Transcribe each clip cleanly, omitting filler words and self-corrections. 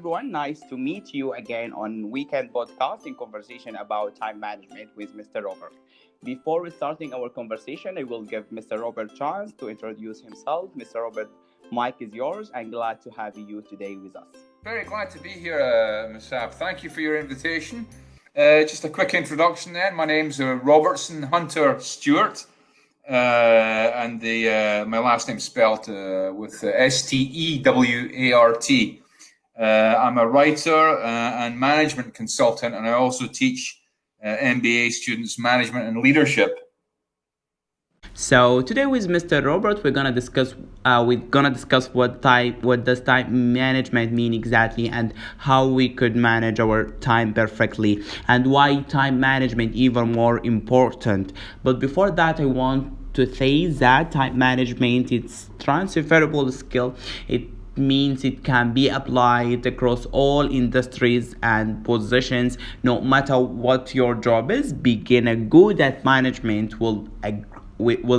everyone. Nice to meet you again on Weekend Podcast in conversation about time management with Mr. Robert. Before we starting our conversation, I will give Mr. Robert a chance to introduce himself. Mr. Robert, mic is yours. I'm glad to have you today with us. Very glad to be here, Musab. Thank you for your invitation. Just a quick introduction then. My name's Robertson Hubnter STEWART. And my last name spelled with STEWART. I'm a writer and management consultant, and I also teach MBA students management and leadership. So today with Mr. Robert, we're gonna discuss what does time management mean exactly, and how we could manage our time perfectly, and why time management even more important. But before that, I want to say that time management is transferable skill. It means it can be applied across all industries and positions, no matter what your job is. Beginner good at management will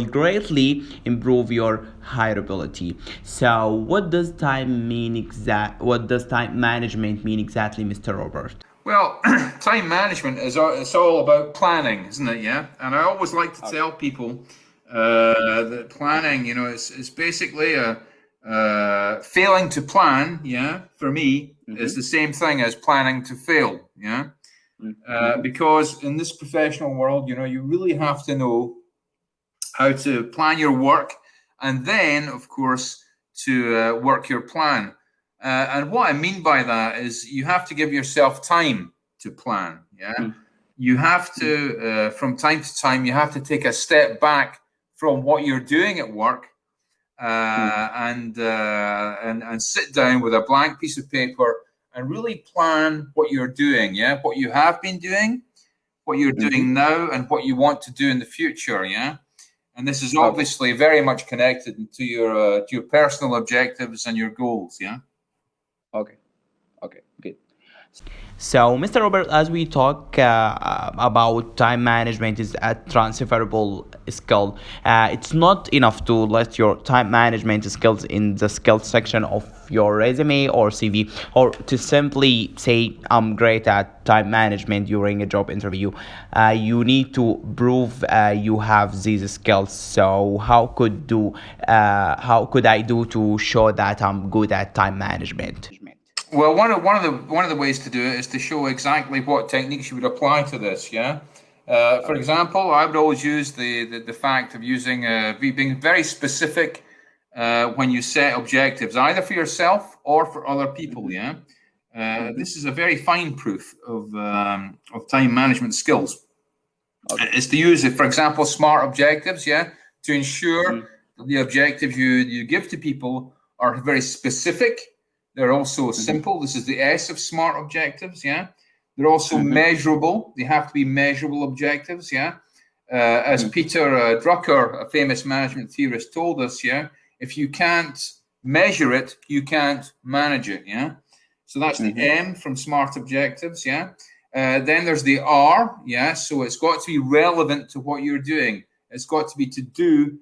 greatly improve your hireability. So what does time management mean exactly, Mr. Robert? Well, time management it's all about planning, isn't it? Yeah. And I always like to tell people that planning, it's basically failing to plan. Yeah, for me, is the same thing as planning to fail. Yeah. Because in this professional world, you really have to know how to plan your work, and then, of course, to work your plan. And what I mean by that is you have to give yourself time to plan. Yeah, you have to, from time to time, you have to take a step back from what you're doing at work, and sit down with a blank piece of paper and really plan what you're doing. Yeah, what you have been doing, what you're doing now, and what you want to do in the future. Yeah. And this is obviously very much connected to your personal objectives and your goals. Yeah. Okay, good. So, Mr. Robert, as we talk about time management is a transferable skill, it's not enough to list your time management skills in the skills section of your resume or CV, or to simply say I'm great at time management during a job interview. You need to prove you have these skills. So, how could I do to show that I'm good at time management? Well, one of the ways to do it is to show exactly what techniques you would apply to this. Yeah. For example, I would always use the fact of using being very specific when you set objectives, either for yourself or for other people. Yeah. This is a very fine proof of time management skills. It's to use it, for example, SMART objectives. Yeah, to ensure that the objectives you give to people are very specific. They're also simple. This is the S of SMART objectives. Yeah. They're also measurable. They have to be measurable objectives. Yeah. As Peter Drucker, a famous management theorist, told us. Yeah. If you can't measure it, you can't manage it. Yeah. So that's the M from SMART objectives. Yeah. Then there's the R. Yeah. So it's got to be relevant to what you're doing. It's got to be to do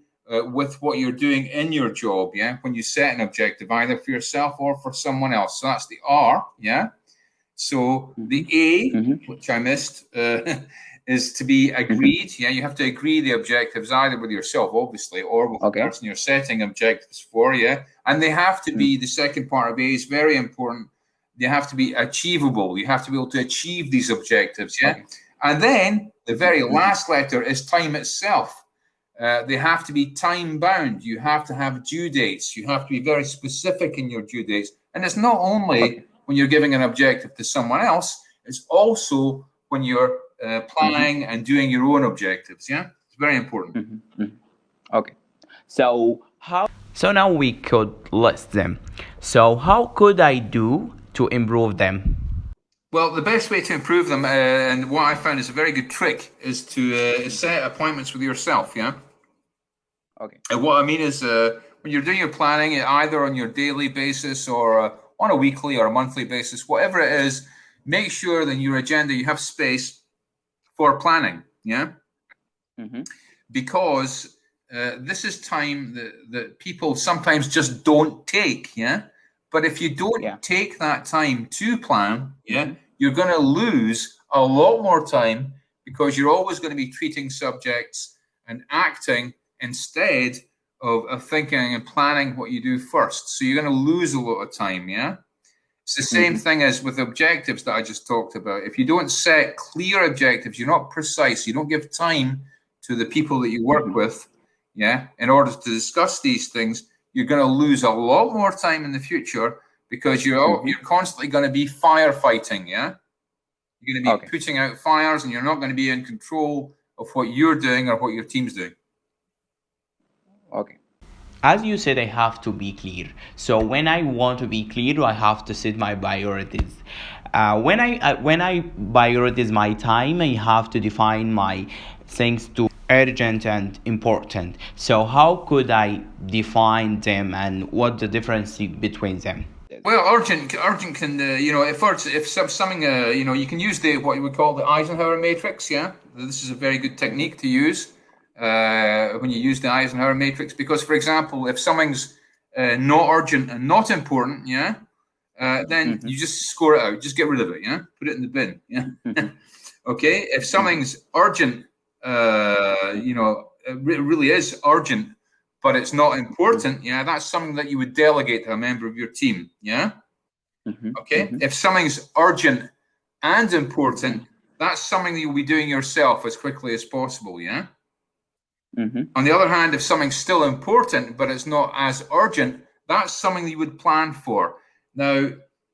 with what you're doing in your job, yeah, when you set an objective, either for yourself or for someone else. So that's the R, yeah. So the A, which I missed, is to be agreed. Yeah, you have to agree the objectives either with yourself, obviously, or with the person you're setting objectives for, yeah. And they have to be, the second part of A is very important. They have to be achievable. You have to be able to achieve these objectives, yeah. And then the very last letter is time itself. They have to be time bound. You have to have due dates. You have to be very specific in your due dates. And it's not only when you're giving an objective to someone else, it's also when you're planning and doing your own objectives. Yeah, it's very important. Okay. So now we could list them. So how could I do to improve them? Well, the best way to improve them, and what I found is a very good trick, is to set appointments with yourself. Yeah. Okay. And what I mean is when you're doing your planning, either on your daily basis or on a weekly or a monthly basis, whatever it is, make sure that in your agenda you have space for planning. Yeah. Because this is time that people sometimes just don't take. Yeah. But if you don't take that time to plan, Mm-hmm. you're going to lose a lot more time, because you're always going to be treating subjects and acting instead of thinking and planning what you do first. So you're going to lose a lot of time, It's the same thing as with objectives that I just talked about. If you don't set clear objectives, you're not precise, you don't give time to the people that you work with, in order to discuss these things, you're going to lose a lot more time in the future, because you're constantly going to be firefighting, You're going to be putting out fires, and you're not going to be in control of what you're doing or what your team's doing. Okay. As you said, I have to be clear. So when I want to be clear, I have to set my priorities. When I prioritize my time, I have to define my things to urgent and important. So how could I define them, and what the difference between them? Well, urgent can, if something, you can use what we call the Eisenhower matrix. This is a very good technique to use when you use the Eisenhower matrix, because, for example, if something's not urgent and not important, then you just score it out, just get rid of it, put it in the bin, Okay. If something's urgent, it really is urgent, but it's not important, that's something that you would delegate to a member of your team, Okay. If something's urgent and important, that's something that you'll be doing yourself as quickly as possible, On the other hand, if something's still important, but it's not as urgent, that's something that you would plan for. Now,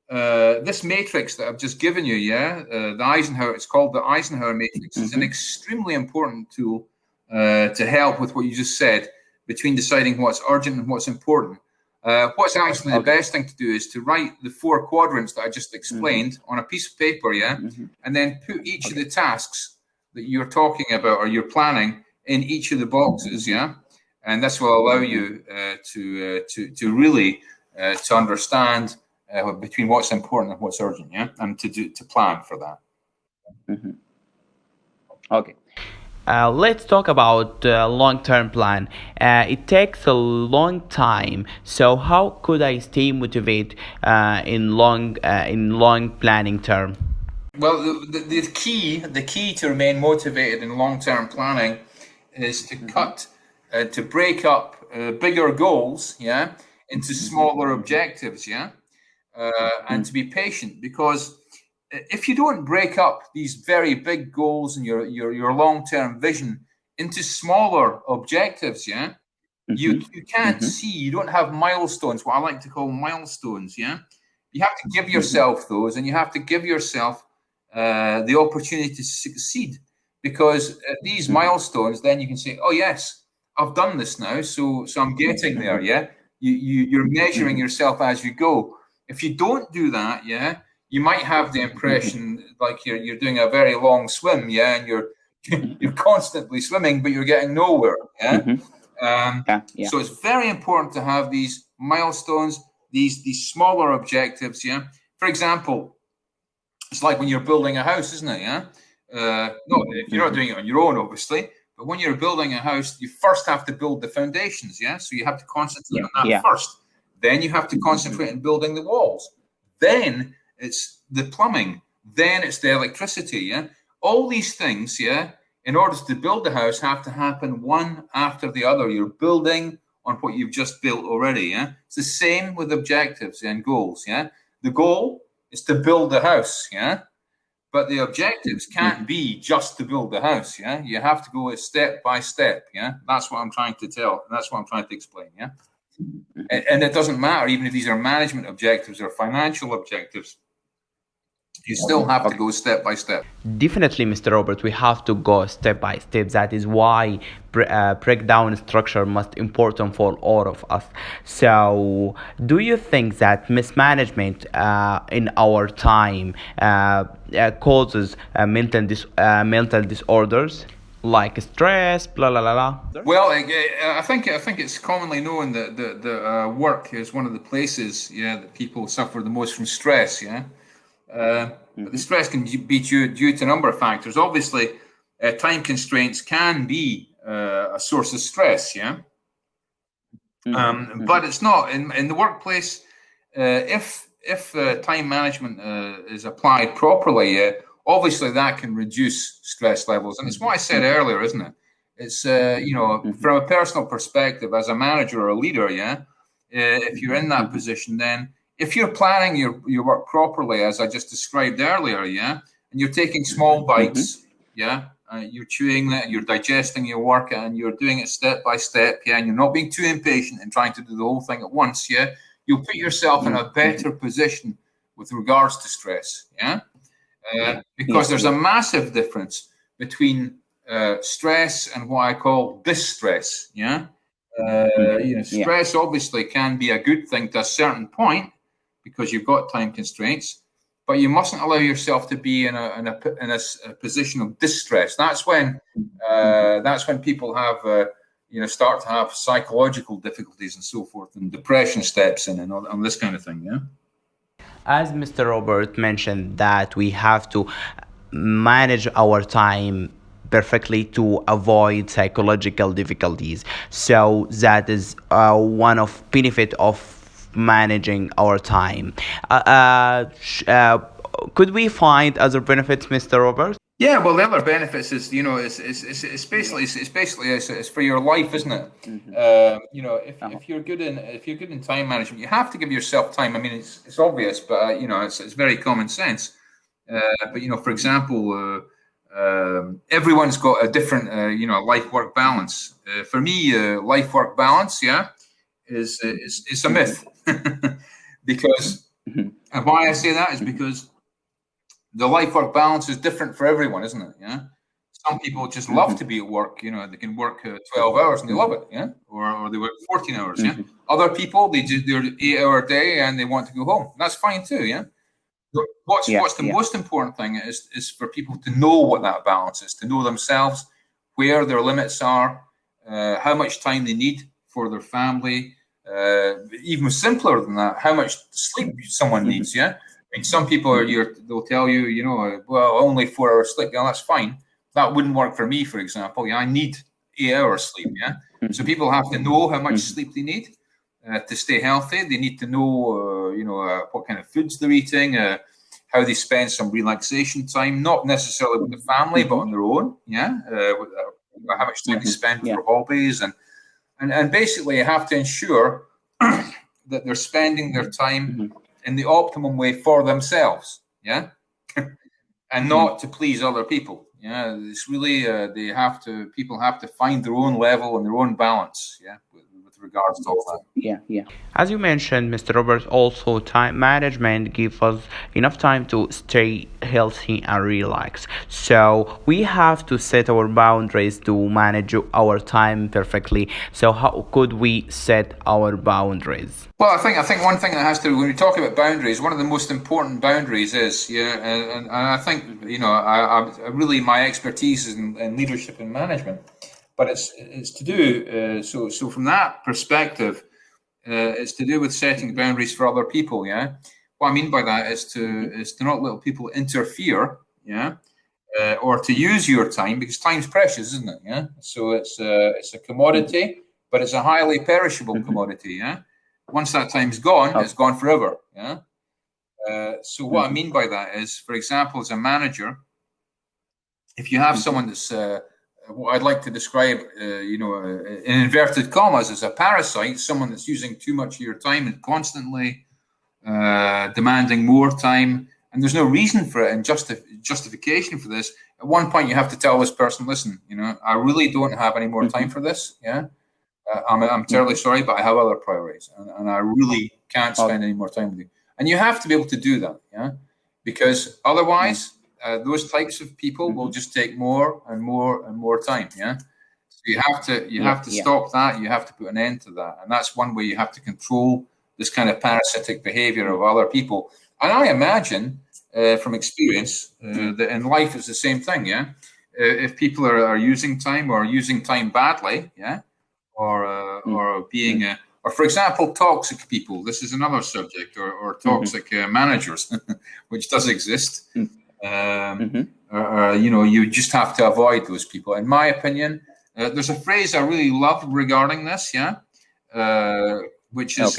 this matrix that I've just given you, the Eisenhower, it's called the Eisenhower matrix. It's an extremely important tool to help with what you just said, between deciding what's urgent and what's important. What's actually the best thing to do is to write the 4 quadrants that I just explained on a piece of paper, and then put each of the tasks that you're talking about or you're planning in each of the boxes, and this will allow you to really to understand between what's important and what's urgent, and to plan for that. Okay. Let's talk about long-term plan. It takes a long time. So how could I stay motivated in long planning term? Well, the key to remain motivated in long-term planning is to break up bigger goals, into smaller objectives, and to be patient, because if you don't break up these very big goals and your long-term vision into smaller objectives, you can't see, you don't have milestones, what I like to call milestones, You have to give yourself those, and you have to give yourself the opportunity to succeed, because at these milestones, then you can say, oh yes, I've done this now, so I'm getting there, You're measuring yourself as you go. If you don't do that, you might have the impression like you're doing a very long swim, and you're constantly swimming, but you're getting nowhere, So it's very important to have these milestones, these smaller objectives, For example, it's like when you're building a house, isn't it? No, if you're not doing it on your own, obviously, but when you're building a house, you first have to build the foundations, So you have to concentrate on that first. Then you have to concentrate on building the walls. Then it's the plumbing. Then it's the electricity, All these things, in order to build the house, have to happen one after the other. You're building on what you've just built already, It's the same with objectives and goals, The goal is to build the house, But the objectives can't be just to build the house, You have to go step by step, That's what I'm trying to tell. That's what I'm trying to explain, And it doesn't matter, even if these are management objectives or financial objectives, you still have to go step by step. Definitely, Mr. Robert, we have to go step by step. That is why breakdown structure most important for all of us. So, do you think that mismanagement in our time causes mental disorders? Like stress, blah blah blah. Well, I think it's commonly known that work is one of the places, that people suffer the most from stress, But the stress can be due to a number of factors. Obviously, time constraints can be a source of stress, But it's not in the workplace. if time management is applied properly, obviously that can reduce stress levels. And it's what I said earlier, isn't it? It's from a personal perspective, as a manager or a leader, if you're in that position, then if you're planning your work properly, as I just described earlier, and you're taking small bites, you're chewing that, you're digesting your work, and you're doing it step by step, and you're not being too impatient and trying to do the whole thing at once, you'll put yourself in a better position with regards to stress, because there's a massive difference between stress and what I call distress, stress obviously can be a good thing to a certain point because you've got time constraints, but you mustn't allow yourself to be in a position of distress. That's when people have start to have psychological difficulties and so forth, and depression steps in and all this kind of thing. As Mr. Robert mentioned, that we have to manage our time perfectly to avoid psychological difficulties. So that is one of benefit of managing our time. Could we find other benefits, Mr. Robert? Yeah, well, the other benefits is it's basically for your life, isn't it? If you're good in time management, you have to give yourself time. I mean, it's obvious, but it's very common sense. But for example, everyone's got a different life-work balance. For me, life-work balance, is a myth, because and why I say that is because the life-work balance is different for everyone, isn't it? Some people just love to be at work. They can work 12 hours and they love it, or they work 14 hours, Other people, they do their 8-hour day and they want to go home. That's fine too, What's the most important thing is for people to know what that balance is, to know themselves, where their limits are, how much time they need for their family, even simpler than that, how much sleep someone needs, I mean, some people they'll tell you, well, only 4 hours sleep. That's fine. That wouldn't work for me, for example. I need 8 hours sleep. So people have to know how much sleep they need to stay healthy. They need to know, what kind of foods they're eating, how they spend some relaxation time, not necessarily with the family, but on their own. How much time they spend for hobbies, and basically you have to ensure that they're spending their time in the optimum way for themselves, and not to please other people. It's really people have to find their own level and their own balance, with regards to all that. As you mentioned, Mr. Robert, also time management gives us enough time to stay healthy and relax. So we have to set our boundaries to manage our time perfectly. So how could we set our boundaries? Well, I think one thing that has to, when we talk about boundaries, one of the most important boundaries is, and I think, I really, my expertise is in leadership and management, but it's to do, so from that perspective, it's to do with setting boundaries for other people, What I mean by that is to not let people interfere, or to use your time, because time's precious, isn't it, So it's a commodity, but it's a highly perishable commodity, Once that time's gone, it's gone forever. So what I mean by that is, for example, as a manager, if you have someone that's what I'd like to describe, in inverted commas, as a parasite, someone that's using too much of your time and constantly demanding more time, and there's no reason for it and justification for this. At one point, you have to tell this person, listen, I really don't have any more time for this. I'm terribly sorry, but I have other priorities, and I really can't spend any more time with you. And you have to be able to do that, because otherwise, those types of people will just take more and more and more time, So you have to stop that. You have to put an end to that, and that's one way you have to control this kind of parasitic behavior of other people. And I imagine, from experience, that in life it's the same thing, If people are using time or using time badly, or being, or for example, toxic people. This is another subject, or toxic managers, which does exist. You just have to avoid those people. In my opinion, there's a phrase I really love regarding this, which is,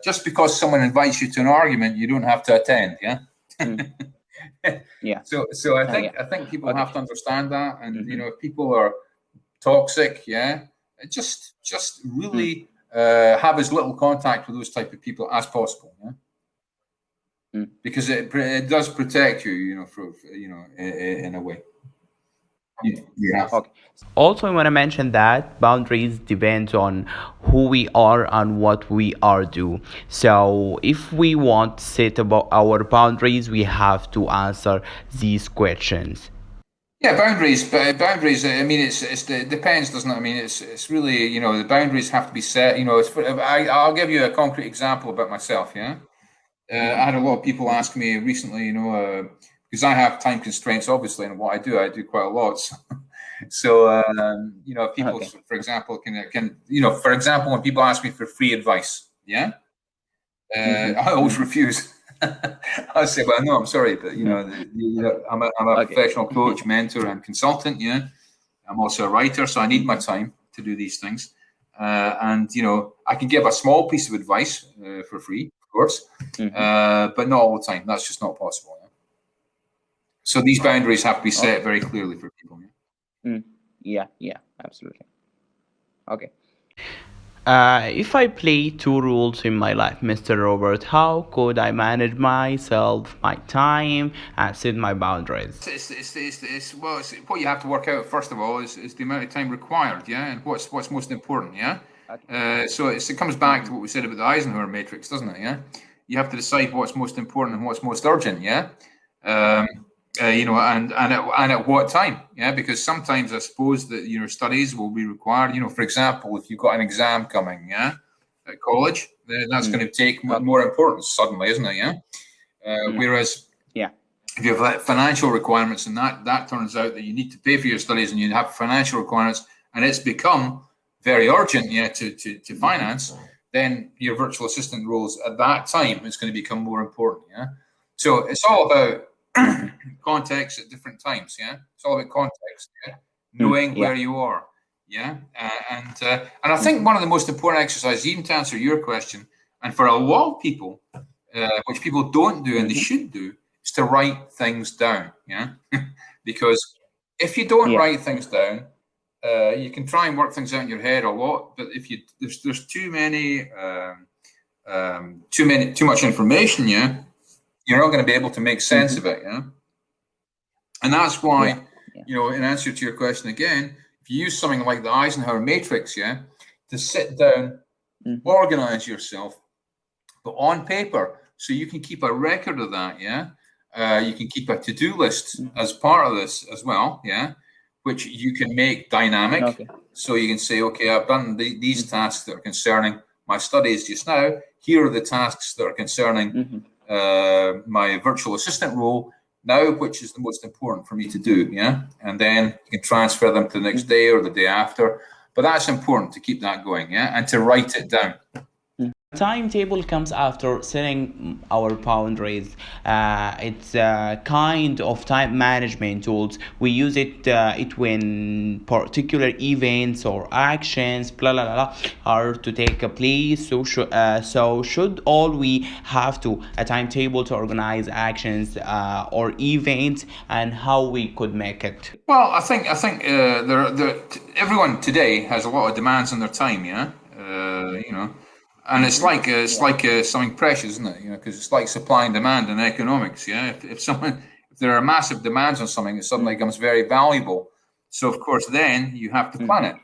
just because someone invites you to an argument, you don't have to attend. Yeah. Yeah. So I think people have to understand that, and if people are toxic, just really have as little contact with those type of people as possible. Yeah. Because it does protect you, in a way. Yeah. Okay. Also, I want to mention that boundaries depend on who we are and what we are do. So, if we want to set about our boundaries, we have to answer these questions. Yeah, boundaries. But boundaries. I mean, it depends, doesn't it? I mean, it's really the boundaries have to be set. I'll give you a concrete example about myself. Yeah. I had a lot of people ask me recently, because I have time constraints, obviously, and what I do quite a lot. So, people, Okay. for example, for example, when people ask me for free advice, I always refuse. I say, well, no, I'm sorry, but I'm a professional coach, mentor, and consultant. Yeah, I'm also a writer, so I need my time to do these things. And I can give a small piece of advice for free, of course, but not all the time. That's just not possible. Yeah? So these boundaries have to be set very clearly for people. Yeah, absolutely. Okay. If I play two roles in my life, Mr. Robert, how could I manage myself, my time, and set my boundaries? Well, what you have to work out first of all is the amount of time required, and what's most important, So it comes back to what we said about the Eisenhower matrix, doesn't it? Yeah, you have to decide what's most important and what's most urgent, and at what time, because sometimes I suppose that studies will be required. For example, if you've got an exam coming, at college, then that's going to take more importance suddenly, isn't it? Whereas if you have financial requirements, and that turns out that you need to pay for your studies, and you have financial requirements, and it's become very urgent, to finance, then your virtual assistant roles at that time is going to become more important, So it's all about context at different times, It's all about context, knowing where you are, and I think one of the most important exercises, even to answer your question, and for a lot of people, which people don't do and they should do, is to write things down, because if you don't write things down, you can try and work things out in your head a lot, but if there's too much information, you're not going to be able to make sense of it, And that's why, in answer to your question again, if you use something like the Eisenhower matrix, to sit down, organize yourself, but on paper, so you can keep a record of that, you can keep a to-do list as part of this as well, which you can make dynamic. Okay. So you can say, okay, I've done these tasks that are concerning my studies just now. Here are the tasks that are concerning my virtual assistant role now, which is the most important for me to do, and then you can transfer them to the next day or the day after, but that's important to keep that going, and to write it down. Timetable comes after setting our boundaries. It's a kind of time management tools. We use it when particular events or actions are to take a place. So should all we have to a timetable to organize actions or events, and how we could make it? Well, I think everyone today has a lot of demands on their time, And it's like something precious, isn't it? Because it's like supply and demand in economics. If there are massive demands on something, it suddenly becomes very valuable. So of course, then you have to plan it.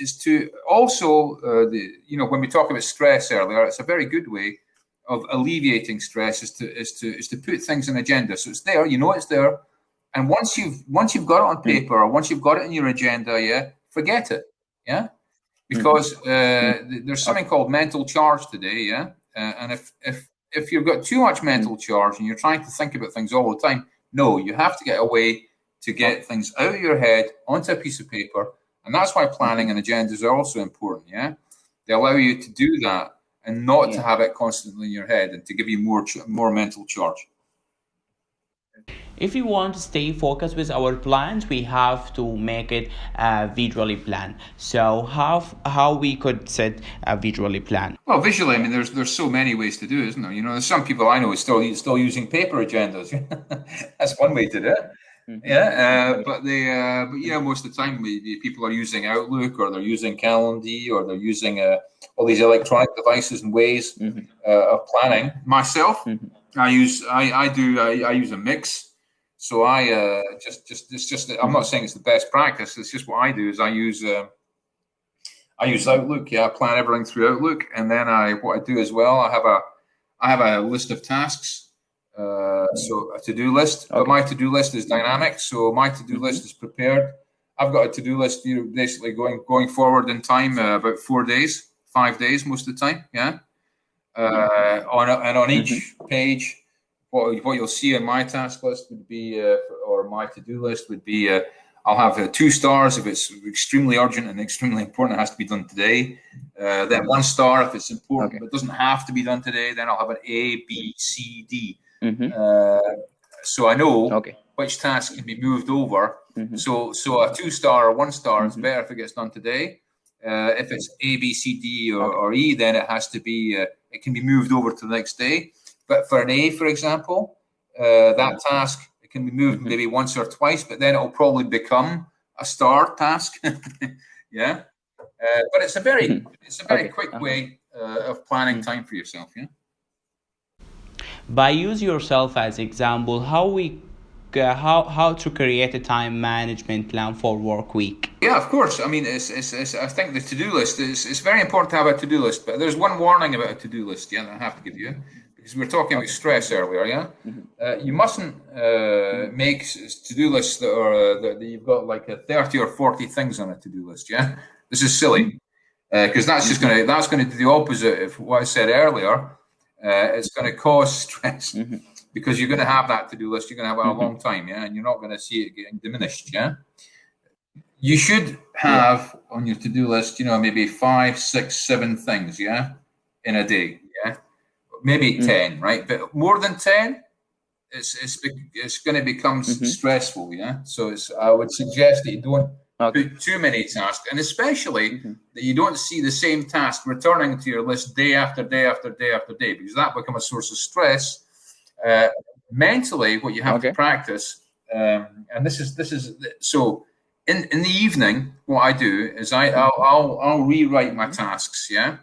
It's to also when we talk about stress earlier, it's a very good way of alleviating stress is to put things in agenda. So it's there, it's there, and once you've got it on paper or once you've got it in your agenda, forget it. Because there's something called mental charge today, and if you've got too much mental charge and you're trying to think about things all the time, no, you have to get a way to get things out of your head onto a piece of paper, and that's why planning and agendas are also important. They allow you to do that and not to have it constantly in your head and to give you more mental charge. If we want to stay focused with our plans, we have to make it visually plan. So how we could set a visually plan? Well, visually, I mean, there's so many ways to do it, isn't there? There's some people I know who still using paper agendas. That's one way to do it. Yeah, but most of the time people are using Outlook, or they're using Calendly, or they're using all these electronic devices and ways of planning. Myself, I use a mix. So I'm not saying it's the best practice. It's just what I do is I use Outlook. Yeah, I plan everything through Outlook, and then what I do as well, I have a list of tasks. So a to-do list, but my to-do list is dynamic. So my to-do list is prepared. I've got a to-do list, basically going forward in time, about 4 days, 5 days most of the time. Yeah. On each page, what you'll see on my task list would be, or my to-do list would be, I'll have 2 stars if it's extremely urgent and extremely important. It has to be done today. Then 1 star if it's important, but it doesn't have to be done today. Then I'll have an A, B, C, D. So I know which task can be moved over. So a 2 star or 1 star is better if it gets done today. If it's A, B, C, D, or E, then it has to be. It can be moved over to the next day. But for an A, for example, that task, it can be moved maybe once or twice, but then it'll probably become a star task. Yeah. But it's a very quick way of planning time for yourself. Yeah. By use yourself as example, how to create a time management plan for work week. Yeah, of course. I mean, I think the to-do list it's very important to have a to-do list. But there's one warning about a to-do list. Yeah, that I have to give you, because we were talking about stress earlier. Yeah, you mustn't make to-do lists that you've got like 30 or 40 things on a to-do list. Yeah, this is silly, because that's going to do the opposite of what I said earlier. It's going to cause stress, because you're going to have that to-do list. You're going to have it a long time, yeah, and you're not going to see it getting diminished, yeah. You should have on your to-do list, maybe 5, 6, 7 things, yeah, in a day, yeah, maybe 10, right? But more than 10, it's going to become stressful, yeah. So I would suggest that you don't put too many tasks, and especially that you don't see the same task returning to your list day after day after day after day, because that becomes a source of stress. Mentally, what you have to practice, and this is so. In the evening, what I do is I'll rewrite my tasks, yeah,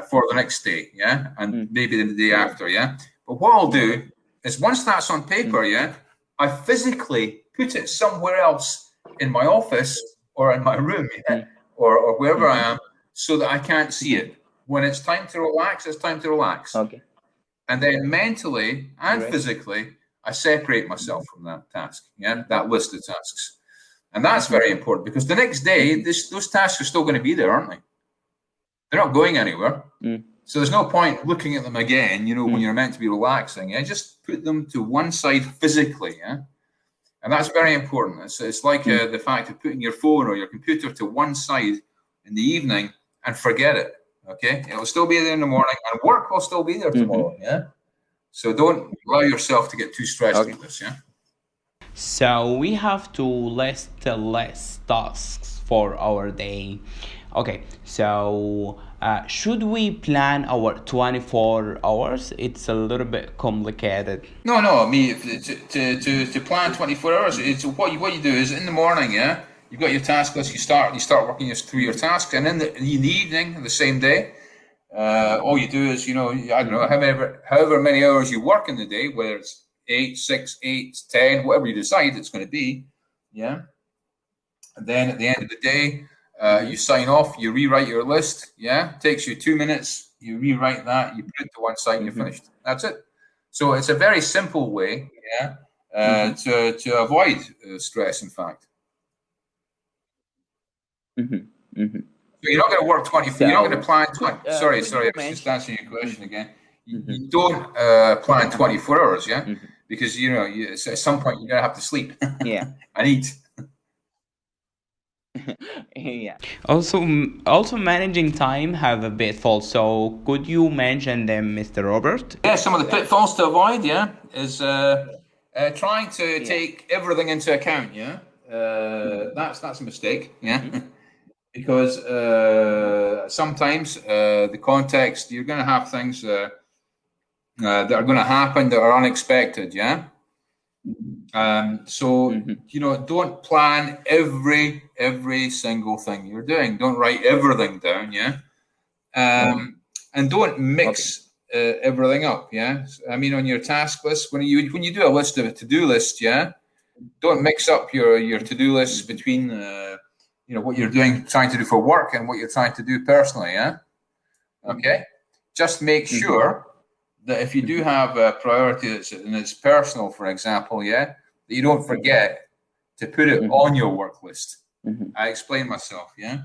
for the next day, yeah, and maybe the day after, yeah. But what I'll do is, once that's on paper, yeah, I physically put it somewhere else in my office or in my room, yeah, or wherever I am, so that I can't see it. When it's time to relax, it's time to relax. And then mentally and physically, I separate myself from that task, yeah, that list of tasks. And that's very important, because the next day, those tasks are still going to be there, aren't they? They're not going anywhere. So there's no point looking at them again, when you're meant to be relaxing. Yeah, just put them to one side physically, yeah? And that's very important. It's like the fact of putting your phone or your computer to one side in the evening and forget it, okay? It'll still be there in the morning, and work will still be there tomorrow, yeah? So don't allow yourself to get too stressed with this, yeah? So we have to list less tasks for our day. Okay, so should we plan our 24 hours? It's a little bit complicated. No. I mean, to plan 24 hours, it's what you do is in the morning, yeah, you've got your task list. You start working through your tasks, and in the evening, the same day, all you do is, I don't know, however many hours you work in the day, whether it's 8, 6, 8, 10, whatever you decide it's going to be, yeah. And then at the end of the day, you sign off, you rewrite your list, yeah. It takes you 2 minutes, you rewrite that, you put it to one side, and you're finished. That's it. So it's a very simple way, yeah, to avoid stress, in fact. So you're not going to work 24, you're not going to plan 20, sorry, I was just answering your question again. You don't plan 24 hours, yeah? Because, at some point, you're going to have to sleep. Yeah. And eat. Yeah. Also managing time have a pitfall. So could you mention them, Mr. Robert? Yeah, some of the pitfalls to avoid, yeah, is trying to take everything into account, yeah, that's a mistake, yeah, because sometimes the context, you're going to have things that are going to happen that are unexpected, yeah. So you know, don't plan every single thing you're doing. Don't write everything down, yeah. And don't mix everything up, yeah. I mean, on your task list, when you do a list of a to-do list, yeah, don't mix up your to-do lists between you know, what you're trying to do for work and what you're trying to do personally, yeah. Okay, just make sure that if you do have a priority and it's personal, for example, yeah, that you don't forget to put it on your work list. I explain myself, yeah.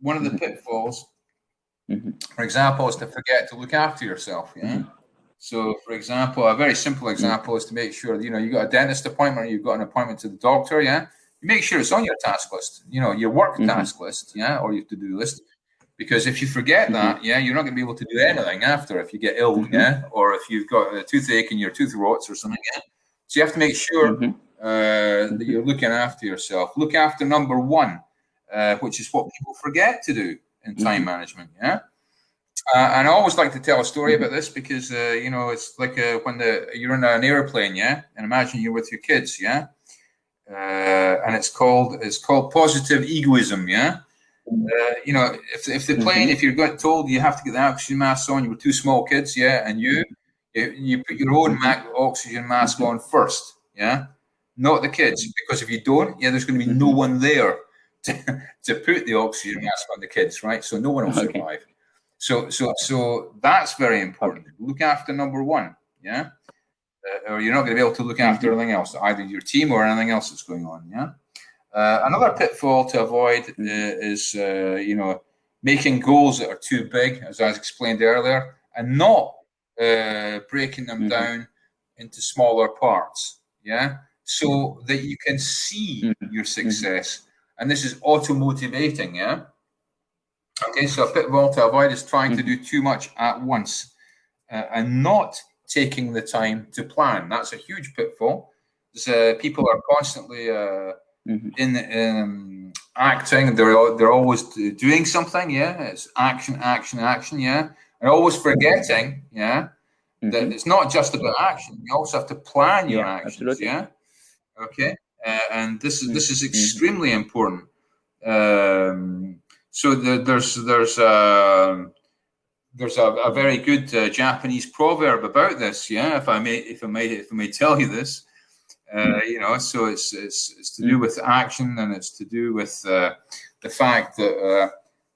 One of the pitfalls, for example, is to forget to look after yourself, yeah. So, for example, a very simple example is to make sure that, you know, you got a dentist appointment or you've got an appointment to the doctor, yeah. You make sure it's on your task list, you know, your work task list, yeah, or your to-do list. Because if you forget that, yeah, you're not going to be able to do anything after if you get ill, yeah, or if you've got a toothache and your tooth rots or something, yeah. So you have to make sure that you're looking after yourself. Look after number one, which is what people forget to do in time management, yeah. And I always like to tell a story about this because you know, it's like when you're in an airplane, yeah, and imagine you're with your kids, yeah, and it's called positive egoism, yeah. You know, if the plane, if you're told you have to get the oxygen mask on, you were two small kids, yeah, and you put your own oxygen mask on first, yeah, not the kids, because if you don't, yeah, there's going to be no one there to put the oxygen mask on the kids, right? So no one will survive. So that's very important. Look after number one, yeah, or you're not going to be able to look after everything else, either your team or anything else that's going on, yeah. Another pitfall to avoid is, you know, making goals that are too big, as I explained earlier, and not breaking them down into smaller parts, yeah, so that you can see your success. And this is auto-motivating, yeah. Okay, so a pitfall to avoid is trying to do too much at once and not taking the time to plan. That's a huge pitfall. People are constantly in acting. They're always doing something, yeah. It's action, yeah, and always forgetting, yeah, that it's not just about action. You also have to plan your actions, absolutely. Yeah. Okay, and this is extremely important. So there's a very good Japanese proverb about this, yeah. If I may tell you this. You know, so it's to do with action, and it's to do with the fact that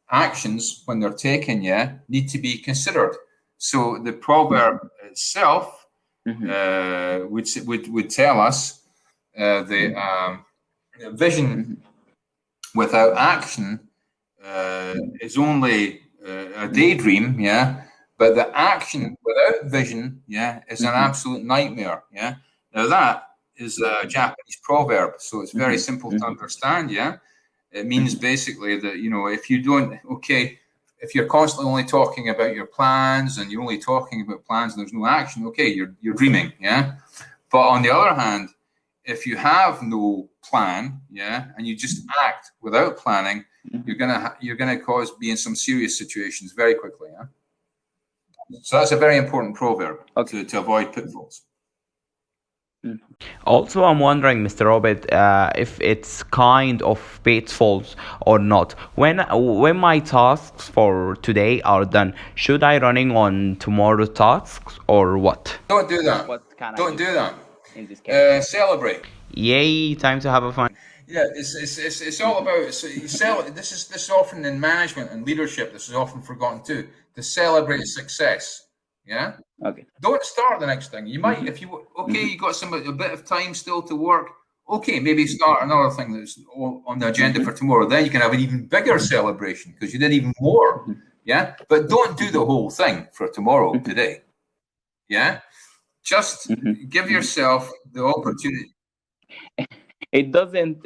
actions, when they're taken, yeah, need to be considered. So the proverb itself would tell us the vision without action is only a daydream, yeah. But the action without vision, yeah, is an absolute nightmare, yeah. Now that is a Japanese proverb, so it's very simple to understand, yeah. It means basically that, you know, if you don't, if you're constantly only talking about your plans and you're only talking about plans and there's no action, okay, you're dreaming, yeah. But on the other hand, if you have no plan, yeah, and you just act without planning, you're gonna be in some serious situations very quickly, yeah. So that's a very important proverb to avoid pitfalls. Also, I'm wondering, Mr. Robert, if it's kind of pitfalls or not. When my tasks for today are done, should I running on tomorrow's tasks or what? Don't do that. Don't do that. In this case, celebrate. Yay! Time to have a fun. Yeah, it's all about this is often in management and leadership. This is often forgotten too. To celebrate success. Yeah. Okay. Don't start the next thing. You might, if you you got a bit of time still to work. Okay, maybe start another thing that's on the agenda for tomorrow. Then you can have an even bigger celebration because you did even more. Yeah. But don't do the whole thing for tomorrow today. Yeah. Just give yourself the opportunity. It doesn't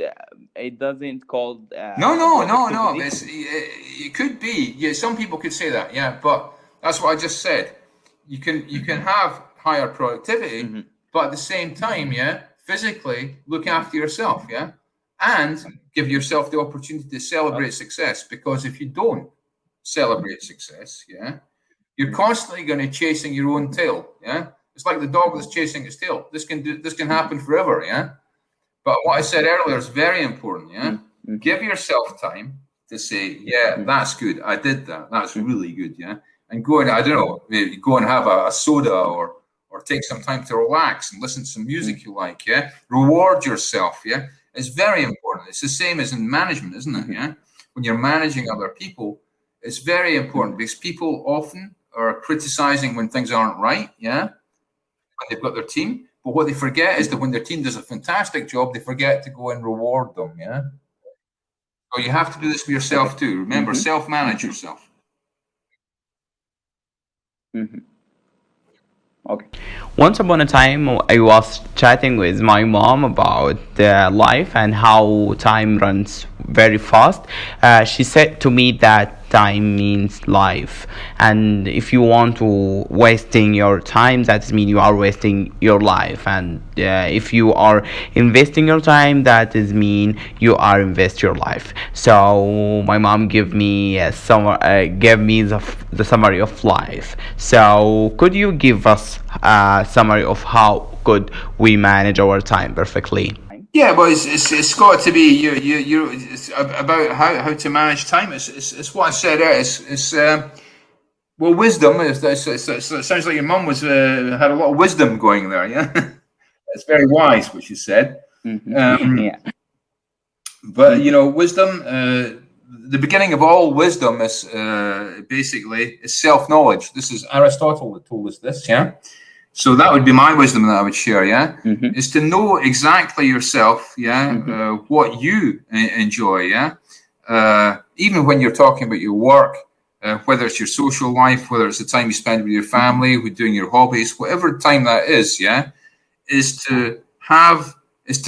call. No. It could be. Yeah, some people could say that. Yeah, but that's what I just said. You can have higher productivity, but at the same time, yeah, physically look after yourself, yeah, and give yourself the opportunity to celebrate success. Because if you don't celebrate success, yeah, you're constantly going to be chasing your own tail, yeah. It's like the dog that's chasing its tail. This can happen forever, yeah. But what I said earlier is very important, yeah. Give yourself time to say, yeah, that's good. I did that. That's really good, yeah. And go and, I don't know, maybe go and have a soda or take some time to relax and listen to some music you like, yeah. Reward yourself, yeah. It's very important. It's the same as in management, isn't it, yeah? When you're managing other people, it's very important because people often are criticizing when things aren't right, yeah, when they've got their team. But what they forget is that when their team does a fantastic job, they forget to go and reward them, yeah? So you have to do this for yourself too. Remember, self-manage yourself. Okay. Once upon a time, I was chatting with my mom about life and how time runs very fast. She said to me that time means life, and if you want to wasting your time, that means you are wasting your life, and if you are investing your time, that is mean you are invest your life. So my mom gave me the summary of life. So could you give us a summary of how could we manage our time perfectly? Yeah, well, it's got to be it's about how to manage time. It's what I said there. It's well, wisdom. It sounds like your mum was had a lot of wisdom going there. Yeah, it's very wise what she said. Yeah. But you know, wisdom. The beginning of all wisdom is basically is self-knowledge. This is Aristotle that told us this. Yeah. So that would be my wisdom that I would share, yeah, is to know exactly yourself, yeah, what you enjoy, yeah. Even when you're talking about your work, whether it's your social life, whether it's the time you spend with your family, with doing your hobbies, whatever time that is, yeah, is to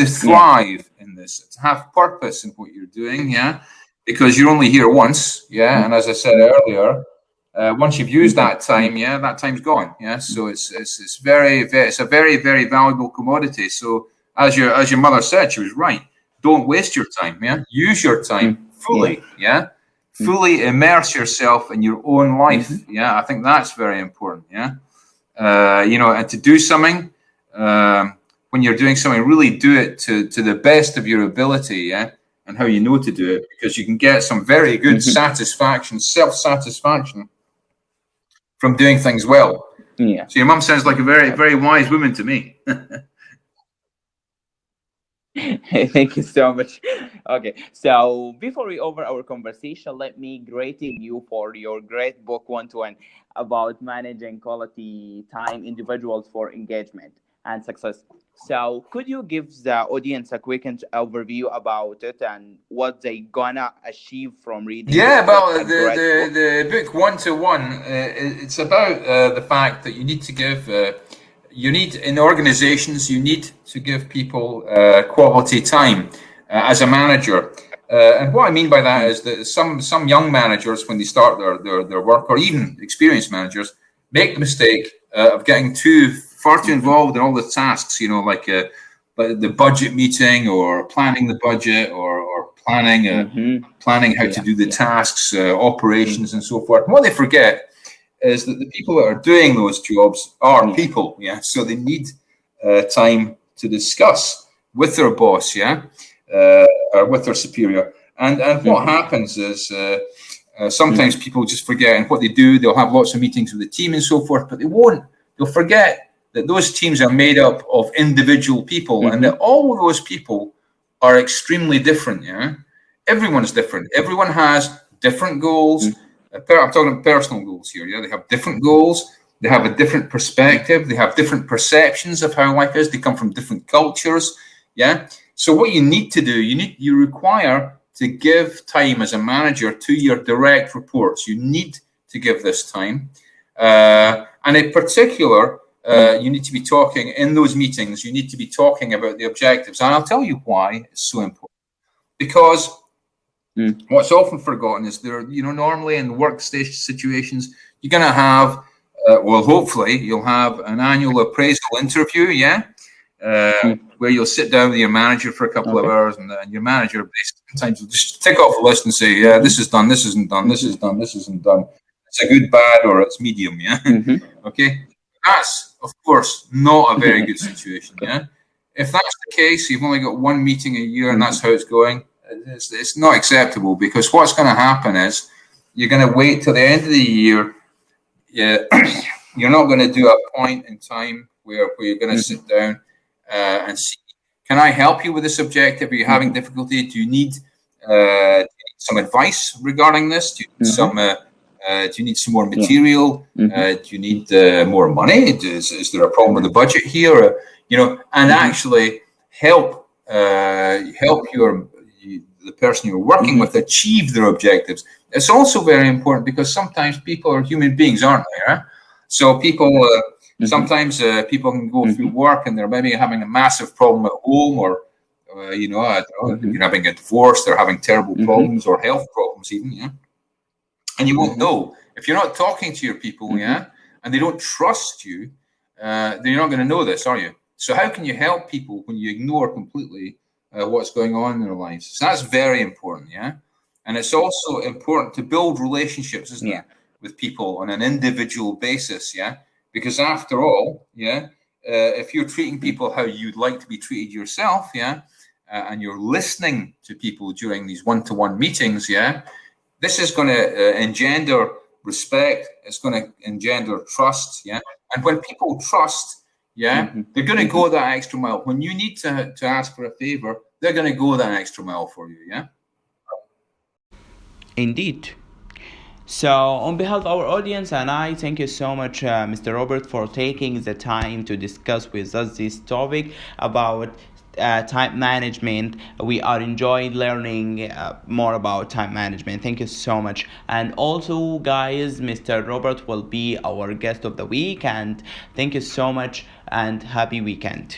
thrive in this, to have purpose in what you're doing, yeah, because you're only here once, yeah, and as I said earlier, once you've used that time, yeah, that time's gone. Yeah, so it's a very, very valuable commodity. So as your mother said, she was right. Don't waste your time. Yeah, use your time fully. Yeah, fully immerse yourself in your own life. Yeah, I think that's very important. Yeah, you know, and to do something when you're doing something, really do it to the best of your ability. Yeah, and how you know to do it, because you can get some very good satisfaction, self-satisfaction from doing things well. Yeah. So your mum sounds like a very, very wise woman to me. Thank you so much. Okay, so before we over our conversation, let me greeting you for your great book One to One about managing quality time individuals for engagement and success. So could you give the audience a quick overview about it and what they gonna achieve from reading Yeah, this well, book? Book? the book One to One, it's about the fact that you need to give. In organizations, you need to give people quality time as a manager. And what I mean by that is that some young managers, when they start their work, or even experienced managers, make the mistake of getting far too involved in all the tasks, you know, like the budget meeting or planning the budget or planning how to do the tasks, operations and so forth. And what they forget is that the people that are doing those jobs are people, yeah. So they need time to discuss with their boss, yeah, or with their superior. And what happens is sometimes people just forget, and what they do, they'll have lots of meetings with the team and so forth, but they'll forget that those teams are made up of individual people, and that all of those people are extremely different, yeah. Everyone's different. Everyone has different goals. I'm talking about personal goals here. Yeah, they have different goals. They have a different perspective. They have different perceptions of how life is. They come from different cultures. Yeah. So what you need to do, you require to give time as a manager to your direct reports. You need to give this time, and in particular, you need to be talking in those meetings. You need to be talking about the objectives, and I'll tell you why it's so important. Because what's often forgotten is normally in workstation situations, you're going to have, well, hopefully you'll have an annual appraisal interview, yeah? where you'll sit down with your manager for a couple of hours, and your manager sometimes will just tick off a list and say, yeah, this is done, this isn't done, this is done, this isn't done. It's a good, bad, or it's medium, yeah? Okay? That's, of course, not a very good situation, yeah? If that's the case, you've only got one meeting a year and that's how it's going, it's not acceptable, because what's going to happen is you're going to wait till the end of the year. You're not going to do a point in time where you're going to sit down and see, can I help you with this objective? Are you having difficulty? Do you need some advice regarding this? Do you need some more material? Do you need more money? Is there a problem with the budget here? And actually help the person you're working with achieve their objectives. It's also very important because sometimes people are human beings, aren't they? Right? So people sometimes people can go through work and they're maybe having a massive problem at home, or you're having a divorce, they're having terrible problems or health problems even, yeah. And you won't know if you're not talking to your people, yeah, and they don't trust you. Then you're not going to know this, are you? So how can you help people when you ignore completely what's going on in their lives? So that's very important, yeah. And it's also important to build relationships, isn't it, with people on an individual basis, yeah. Because after all, yeah, if you're treating people how you'd like to be treated yourself, yeah, and you're listening to people during these one-to-one meetings, yeah, this is going to engender respect. It's going to engender trust, yeah. And when people trust, yeah, they're going to go that extra mile. When you need to ask for a favor, they're going to go that extra mile for you, yeah. Indeed. So on behalf of our audience and I, thank you so much, Mr. Robert, for taking the time to discuss with us this topic about time management. We are enjoying learning more about time management. Thank you so much. And also, guys, Mr. Robert will be our guest of the week. And thank you so much and happy weekend.